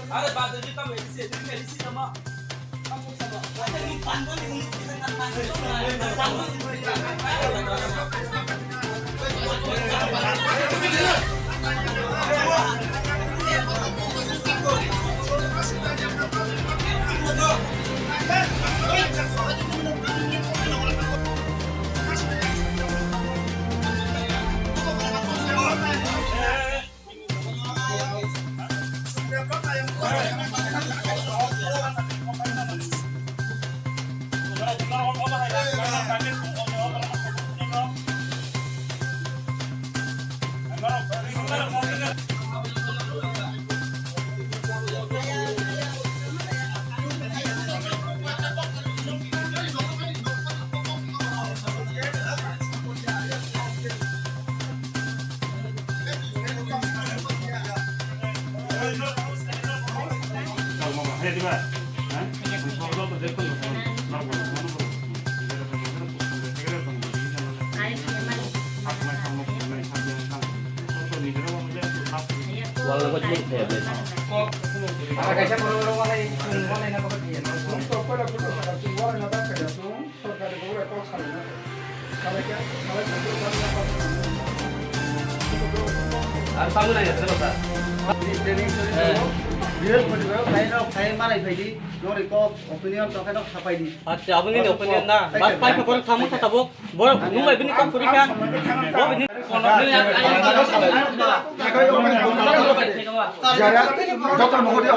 Ada batu di kamu edisi sama. Kamu sama. Ada di pandan di mulut kita kan pandan. Wala ko din kaya din. Para kaysa puro wala na pagkatiyan. So para puro sa wala na ta kaya so सरकार को रे को खाली ना साले क्या साले को Ang pango na yan, sa training बृहस्पतिबार फाइ मालाय फैदि नरिक अपिनियन तखाय साफाय दि अच्छा abang ini opinion na. Bas pai ko kamu tatabok. Bor numai bini kau kurikan. Bo bini जरा डॉक्टर महोदय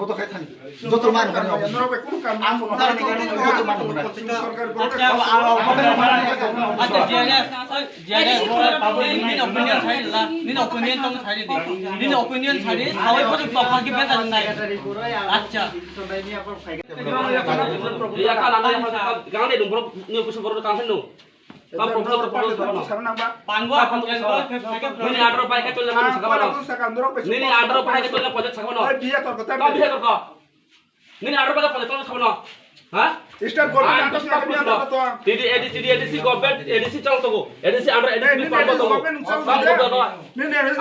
बोतो खाय थानि डॉक्टर मान खानि नरबे कुन काम आम डॉक्टर मान खानि सरकार को अच्छा जेने ini opinion saya lah. Ini opinion tong saya di. Ini opinion saya. Awai pun bapak kita tak nai. अच्छा Iya kan anda yang jangan deh dong, ni pusat baru tangan dong. Kam proposal Pangwa Ini ada rupiah ke tulen mana sekarang? Ini ada rupiah ke tulen project sekarang? Kau bisa kau? Ini ada rupiah project tulen sekarang? Hah? State government आटस ना बिया ना तो TD edisi government edisi चल तो edisi under edisi parbo तो काम तो ना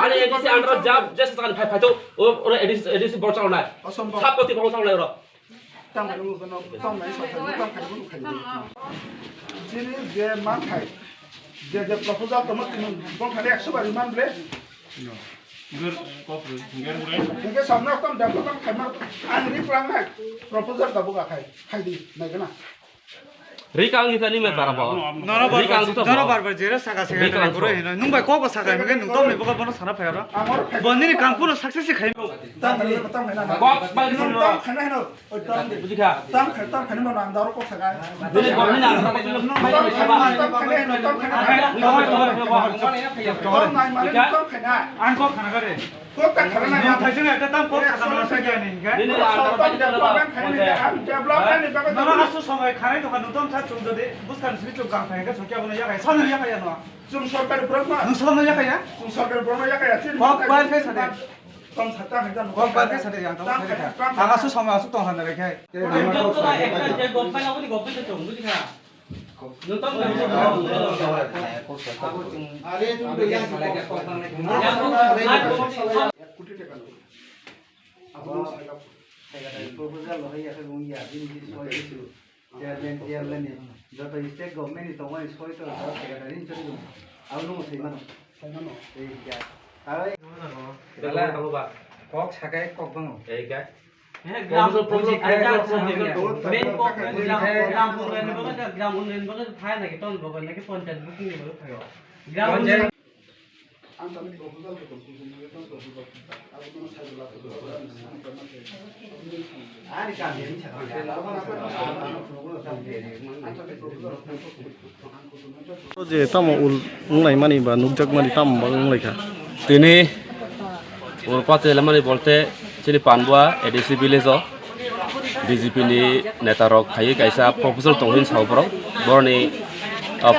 आणि edisi under job just sekarang फाइ तो और edisi बड़ चल ना सब तो तीन चल ना तम खानु गनो तम नै सफा तम खानु खानु जिनि जे मान खाय जे प्रपोजल तम बन खाले 100 बार मान ब्ले इनके सामने तम डेवलप तम खाय मार आन रिप्लान ना प्रपोजल तबु का खाय दी नै गना Rikang itu ni mereka apa? नरो बार जेरा सागा सेगा गुरो हेन नुंबाय को सागा मगे नु तम नेबो बनो साना फायरा बन्दिनि काम पुरो सक्सेस खाइ तम खाना Kok bagi तम semua? खाना हेन तम Buji kah? तम खाना मान अंदर को saga Jadi kau ni nak apa tu? तम खाना हेन तम खाना तम खाना आन को खाना करे को का खाना नि थाइजों एकटा ताम को खाना सके नि गा Ini ada डेवलपमेंट नरो आसु समय खानाय दखान नुतम सा चुंददे बुसखान सिचु गां फायगा सकिया बनो याखाय सानो याखाय न जों सरकार ब्रह्मा नु सानो याखाय या जों सरकार ब्रह्मा याखाय आछि बक बार फे सादे तम छाता हैदा बक बार फे सादे यां तम थागा सु समय आसु तंग हान रेखाय gopay ako ni gopay sa chong buji kah? Nonton अरे तुम तो यार कोटी टाका लो प्रपोजल होय याखे गुं या दिन दिस होय दिसु चेयरमैन जत स्टेट गवर्नमेंट नि तंग सय तो सेक्रेटारि नि चलि आउ नु सैमानो साइमानो ए क्या आरो Dalam tahu pak? कक साकाय कक बंगो Eh kan? ग्राम प्रोजेक्ट मेन को ग्राम उन्नयन बगल ग्राम उन्नयन बगल फाय ना के तन बगल ना के पंचायत बुकिंग नि बगल फायो ग्राम उन्नयन अंत में प्रपोजल के प्रपोजल अब तुम साइड ला आरि काम हेरि छ जे ताम उंनाय मानि बा नुकजाक मानि ताम बा उंलायखा Ini Urpat lemari bolte sini Panbua edisi village BJP ni neta rok khai kaisa proposal tonghin saubrok borni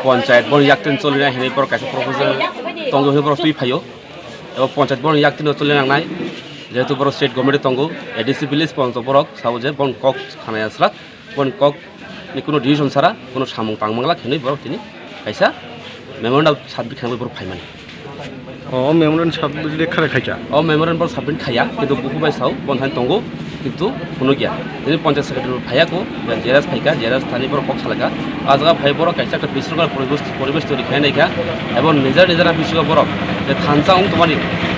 panchayat bon yaktin cholina hini por kaisa proposal tonggo hi bor tui phayo ebo panchayat bon yaktin cholina nai jehetu bor state government tongo edisi village panchayat borok sauje bon kok khanaya slak bon kok ni kono decision sara kono samung tangmangla hini bor tini kaisa memorandum sabbi khangbai bor phaimani Oh, memang sabit kare kaya. Oh, memorandum submit khaya কিন্তু buku bai sau bonhan tongo কিন্তু কোনো গিয়া তিনি panchayat secretary ভাইয়াকো জেরাস ফাইকা জেরাস Thani বড় পক্ষ লাগা আজগা ভাই বড় কাইসা একটা বিশৃঙ্খল পরিবেশ তৈরি খাই নাইকা এবং নিজের নিজেরা বিশৃঙ্খল বড় যে থানসা তোমার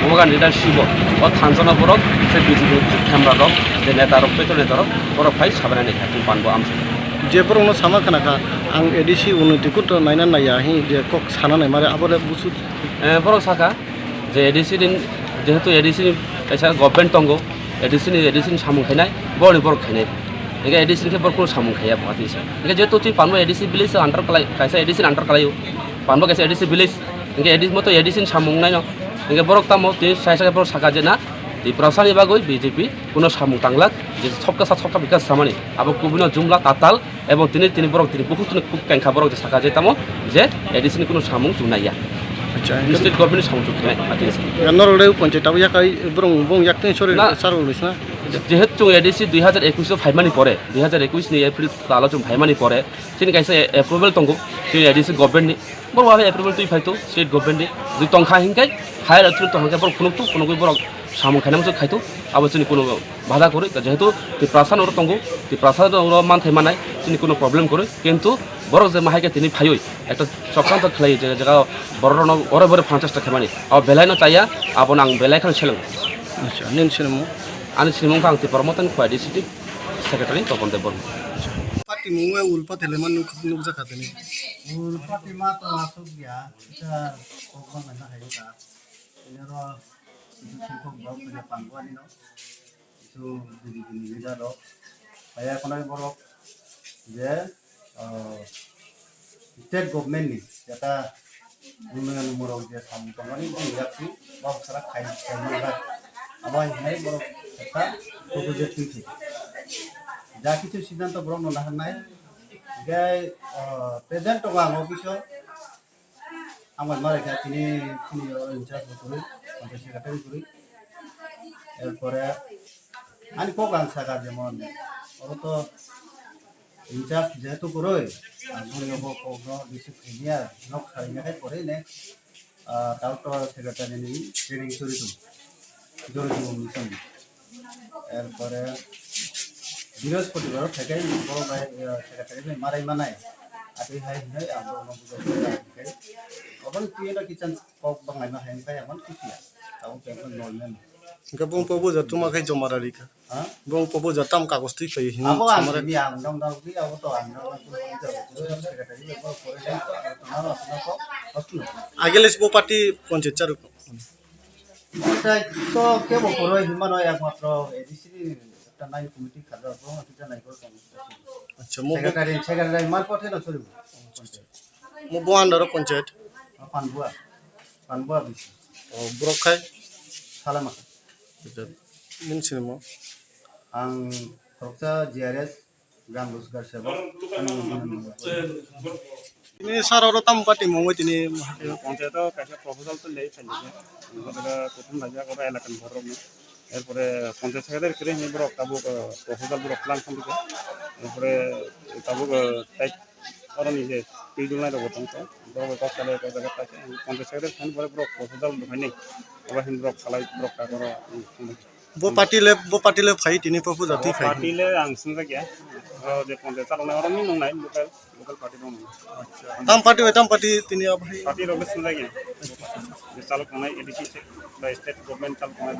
ভগবান লিডার শিব ও থানসনা বড় সে বিজেপি ক্যামেরা রক যে নেতা রক পেতো নেতা রক বড় ভাই সাবানা নাইকা তুমি পানবো আমসে যে বরং সামা খানাকা আং এডিসি উন্নতিকো তো নাইনা নাইয়া হি যে কক সানা নাই মারে আবরে বুসু বড় সাকা যে এডিসি দিন যেহেতু এডিসি কাইসা গভর্নমেন্ট তঙ্গো এডিসি সামুং খাইনাই বড় বড় খাইনাই এগে এডিসি কে বড় কোনো সামুং খাইয়া পাতিছে এগে যেহেতু তুই পানবো এডিসি ভিলেজ আন্ডার কালাই কাইসা এডিসি আন্ডার কালাইও পানবো কাইসা এডিসি ভিলেজ এগে এডিস মতো এডিসি সামুং নাই ন এগে বড় তামো তুই সাইসা বড় সাকা যে না তুই প্রশাসন বিভাগই বিজেপি কোনো সামুং টাংলাক যে সবকা বিকাশ সামানি আবো কুবিনো জুমলা তাতাল এবং তিনি বড় তিনি বহুত খুব ক্যাংখা বড় যে সাকা যেতামো যে এডিসি কোনো সামুং চুনাইয়া আচ্ছা স্টেট গভর্নমেন্ট সামুং চুনাই পাতিছে নরলে পঞ্চায়েত আবু ইয়াকাই বরং বং ইয়াকতে সরে সার হইছ না যেহেতু এডিসি 2021 ফাইমানি পরে 2021 নি এপ্রিল আলোচনা ফাইমানি পরে তিনি কাইসে এপ্রুভাল তঙ্গু তিনি এডিসি গভর্নমেন্ট নি বড় ভাবে এপ্রুভাল তুই ফাইতো স্টেট গভর্নমেন্ট নি দুই টংখা হিংকাই হায়ার অথরিটি টংখা বড় কোনো বড় সামু খাইনা মতো খাইতো আবার তিনি কোনো বাধা করে যেহেতু তুই প্রাসান ওর তঙ্গু তুই প্রাসাদ ওর মান থাইমানাই তিনি কোনো প্রবলেম করে কিন্তু বড় যে মাহাইকে তিনি ফাইই একটা চক্রান্ত খেলাই যে জায়গা বড় বড় বড় 50টা খেমানি আর বেলাই না চাইয়া আবার আং বেলাই খান ছেলেন আচ্ছা নিন cinema ani simong kang ti permotan kwa district secretary topon de bor পাতি মুয়ে উলপা তেলেমান nook জাকাতেনি Ulpati mato masuk ya, kita kok mana hayu ka. Ini ro itu singkong bau punya pangkuan ini, itu gini juga lo. Kayak kono borok, je state government nih, kata dengan umur dia sama kawan ini lihat sih, bau serak kain merah. Apa ini borok kata proposal tinggi. Jadi itu sidan to borok nolahan naik. Gay present to ang officer আমার মারে তিনি in charge করি panchayat secretary করি এরপরে আমি কোকান সাকা যেমন ওরা তো ইনচার্জ যেহেতু করোই আমি কোনো ডিসিপ্লিনিয়ার নক সারিনাখাই করে নে তারপর সেক্রেটারি নিয়ে ট্রেনিং করি তো জরুরি মিশন এরপরে বৃহস্পতিবার থেকে বড় ভাই সেক্রেটারি মারাই মানায় আতি হাই হাই আমরা অনুভব করি এখন তুই এটা কিচেন কক বাঙাই না হাই খাই এখন কিছু তাও কেমন normal Ka bong pobo za tuma kai jomara rika. Ha? Bong pobo za tam ka gosti kai hin. Ako ang sabi ang dam dam ki ako to ang dam dam secretary ko করে দেন তো না না ko অস্টু Ageles bo party panchayat চারু. এটা তো কেবল করে হিমান হয় একমাত্র ADC একটা নাই কমিটি খাজা তো এটা নাই করে আচ্ছা mo সেক্রেটারি মার পথে না চলবে mo bo andar পঞ্চায়েত. পানবুয়া বিসি O brok khai. সালামা Nin sinemo. ang Koroksa GRS গ্রাম রোজগার সেবা Ini saroro tam party mo tini panchayat কাছে প্রপোজাল তো লেই ফেলিছে প্রথম রাজা করে এলাকান ভরম এরপরে পঞ্চায়েত সেক্রেটারি করে নি বড় তাবুক প্রপোজাল বড় প্ল্যান সম্পর্কে এরপরে তাবুক তাই আর নিজে পিজুলাই রব তংক বড় কষ্টলে জায়গা থাকে পঞ্চায়েত সেক্রেটারি খান পরে বড় প্রপোজাল হয়নি আবার হিন বড় খালাই বড় কা করে bo party le phai tini proposal ti phai. পার্টিলে আংসন জায়গা যে পঞ্চায়েত চালনা আর নি নং নাই লোকাল পার্টি দম Tam party tini abhai. Party রবে শুন জায়গা যে চালক নাই এডিসি বা স্টেট গভর্নমেন্ট চালক নাই